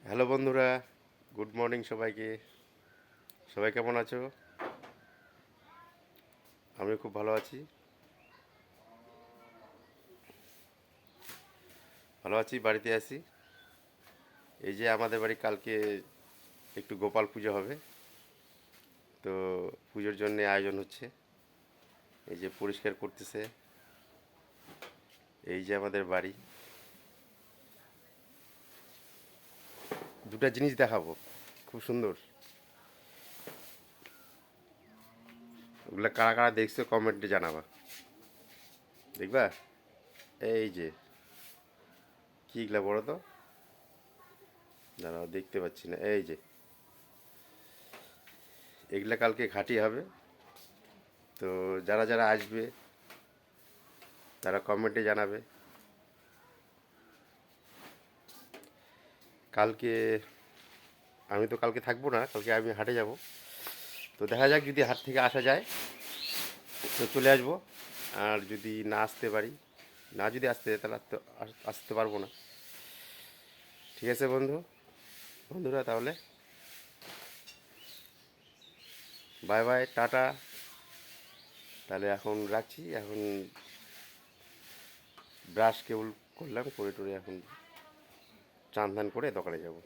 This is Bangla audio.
হ্যালো বন্ধুরা, গুড মর্নিং সবাইকে। সবাই কেমন আছো? আমি খুব ভালো আছি। বাড়িতে আছি। এই যে আমাদের বাড়ি কালকে একটু গোপাল পুজো হবে, তো পুজোর জন্য আয়োজন হচ্ছে। এই যে পরিষ্কার করতেছে। এই যে আমাদের বাড়ি। দুটা জিনিস দেখাবো, খুব সুন্দর। ওগুলা কারা কারা দেখছো কমেন্টে জানাবা। দেখবা? এই যে কিগুলা বড় তো, দাঁড়াও দেখতে পাচ্ছি না। এই যে এগুলা কালকে ঘাঁটি হবে। তো যারা যারা আসবে তারা কমেন্টে জানাবে। কালকে আমি তো কালকে থাকবো না, কালকে আমি হাটে যাব। তো দেখা যাক, যদি হাট থেকে আসা যায় তো চলে আসবো। আর যদি না আসতে পারি, না যদি আসতে তাহলে আসতে পারবো না। ঠিক আছে বন্ধুরা, তাহলে বাই বাই, টাটা। তাহলে এখন রাখছি। এখন ব্রাশ কেবল করলাম, করে টরে এখন চান ধান করে দোকানে যাব।